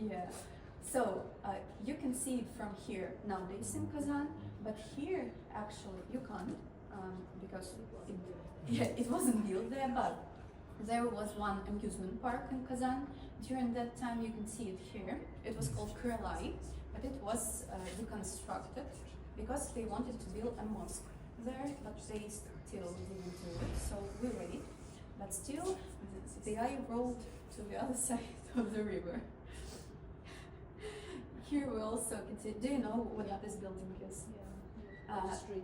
Yeah. So you can see it from here nowadays in Kazan, but here actually you can't because it wasn't built there, but there was one amusement park in Kazan. During that time, you can see it here. It was called Krylai, but it was deconstructed because they wanted to build a mosque there, but they still didn't do it. So we wait, but still, the eye rolled to the other side of the river. Here we also can see. Do you know what this building is? Yeah. Street.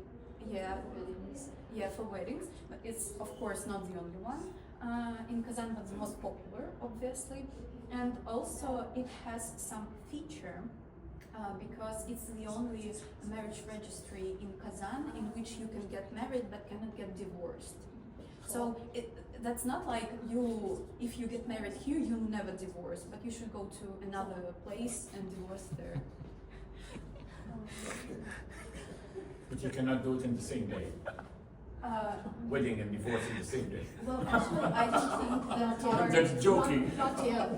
Yeah. Weddings. Yeah, for weddings, but it's of course not the only one in Kazan, but the most popular, obviously. And also it has some feature because it's the only marriage registry in Kazan in which you can get married but cannot get divorced. So that's not like if you get married here, you'll never divorce, but you should go to another place and divorce there. But you cannot do it in the same day. Wedding and divorce in the same day. Well, actually, I don't think that I'm just joking. Not yet.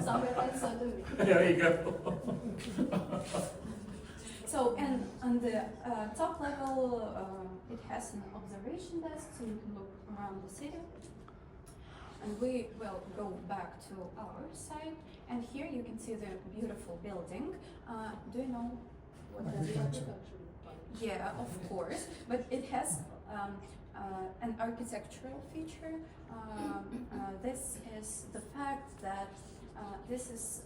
Somewhere else I do. There you go. So, and on the top level, it has an observation desk, so you can look around the city. And we will go back to our side, and here you can see the beautiful building. Do you know what that is? Yeah, of course, but it has an architectural feature. This is the fact that this is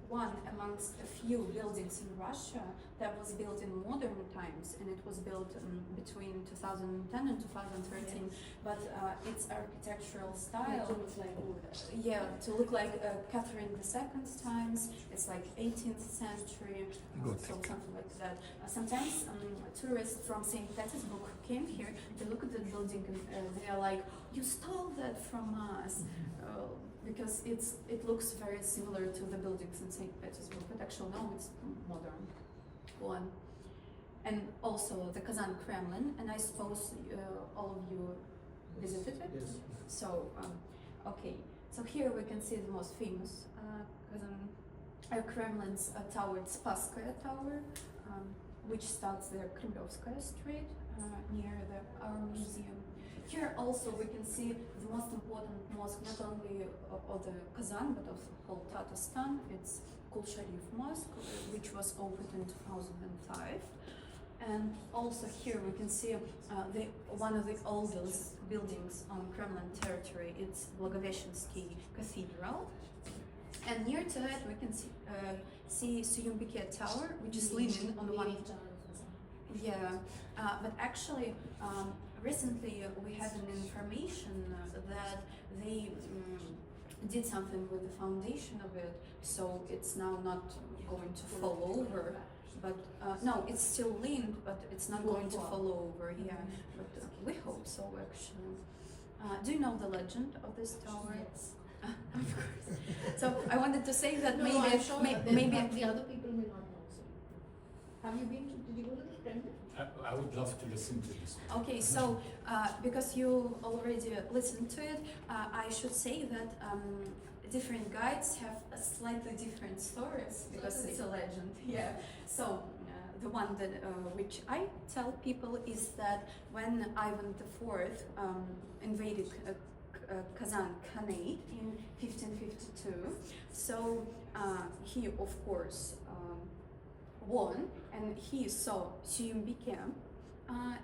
one amongst a few buildings in Russia that was built in modern times, and it was built between 2010 and 2013. But its architectural style, to look like Catherine II's times. It's like 18th century, so something like that. Sometimes tourists from St. Petersburg who came here, they look at the building and they are like, "You stole that from us." Because it looks very similar to the buildings in St. Petersburg, but actually no, it's modern one. And also the Kazan Kremlin, and I suppose all of you visited it? Yes. So, okay, so here we can see the most famous Kazan Kremlin's tower, it's Spasskaya Tower, which starts there Kremlovskaya Street, near our museum. Here also we can see the most important mosque, not only of the Kazan, but of the whole Tatarstan. It's Kul Sharif Mosque, which was opened in 2005. And also here we can see one of the oldest buildings on Kremlin territory. It's Blagoveshensky Cathedral. And near to it we can see Suyumbike Tower, which is leaning on one. Yeah, but actually, recently we had an information that they did something with the foundation of it, so it's now not going to fall over. But no, it's still leaned, but it's not going to fall over. Yeah, but we hope so actually. Do you know the legend of this tower? Yes. Of course. So I wanted to say that No, I'm sure maybe the other people may not know. So. Have you been? Did you go to the Kremlin? I would love to listen to this. Okay, so because you already listened to it, I should say that different guides have a slightly different stories because it's a legend. Yeah. So the one that which I tell people is that when Ivan IV invaded Kazan Khanate in 1552, so he of course won, and he saw Suyumbike,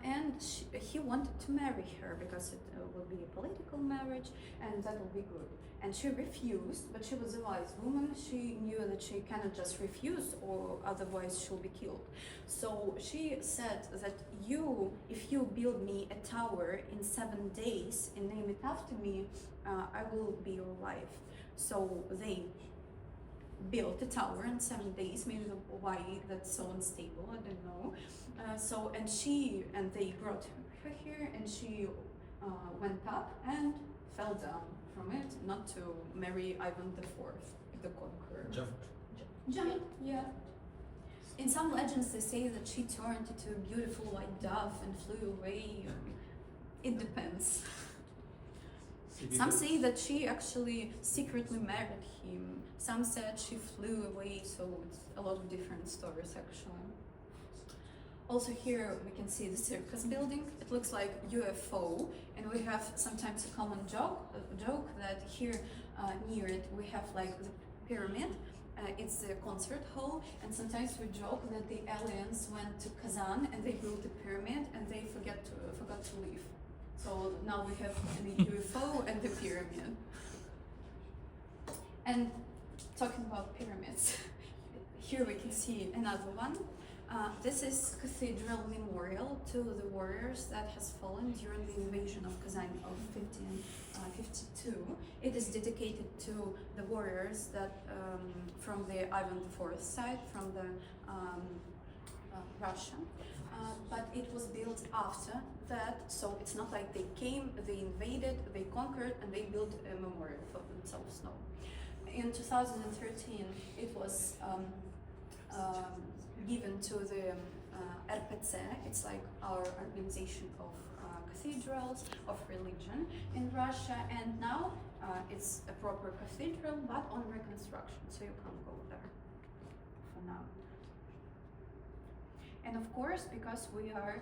and he wanted to marry her because it will be a political marriage and that will be good. And she refused, but she was a wise woman. She knew that she cannot just refuse, or otherwise she'll be killed. So she said that if you build me a tower in 7 days and name it after me, I will be your wife. So they built a tower in 7 days. Maybe why that's so unstable, I don't know. And they brought her here, and she went up and fell down from it, not to marry Ivan IV, the conqueror. Jumped, yeah. In some legends, they say that she turned into a beautiful white dove and flew away. It depends. Some say that she actually secretly married him. Some said she flew away, so it's a lot of different stories actually. Also here we can see the circus building. It looks like UFO, and we have sometimes a common joke that here near it we have like the pyramid. It's the concert hall, and sometimes we joke that the aliens went to Kazan and they built the pyramid and they forgot to leave. So now we have the UFO and the pyramid. And talking about pyramids, here we can see another one. This is cathedral memorial to the warriors that has fallen during the invasion of Kazan of 1552. It is dedicated to the warriors that from the Ivan IV side, from the Russia. But it was built after that, so it's not like they came, they invaded, they conquered, and they built a memorial for themselves. No. In 2013, it was given to the RPC. It's like our organization of cathedrals, of religion in Russia, and now it's a proper cathedral, but on reconstruction, so you can't go there for now. And of course, because we are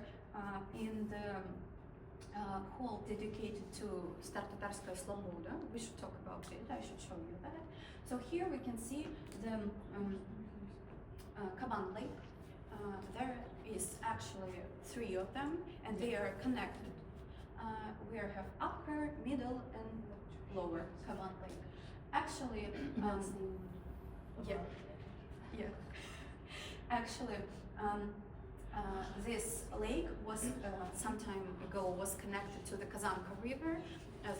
in the hall dedicated to Start-Tatarskaya Sloboda, we should talk about it, I should show you that. So here we can see the Kazan Lake. There is actually 3 of them, and they are connected. We have upper, middle, and lower Kazan Lake. Actually, Actually, this lake was some time ago was connected to the Kazanka River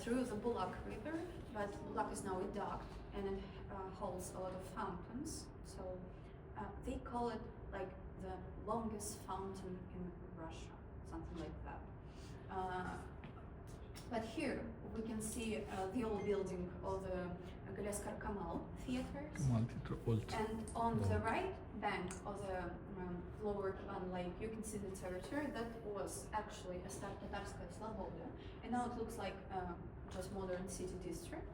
through the Bulak River, but Bulak is now docked and it holds a lot of fountains. So they call it like the longest fountain in Russia, something like that. But here we can see the old building of the Galeskar Kamal theaters. And on the right bank of the lower Kazan Lake, you can see the territory that was actually a Start-Tatarskaya Sloboda, and now it looks like just modern city district.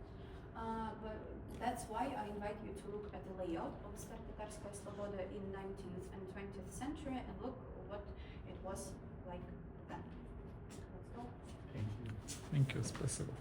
But that's why I invite you to look at the layout of Start-Tatarskaya Sloboda in 19th and 20th century and look what it was like then. Let's go. Thank you. Thank you, спасибо.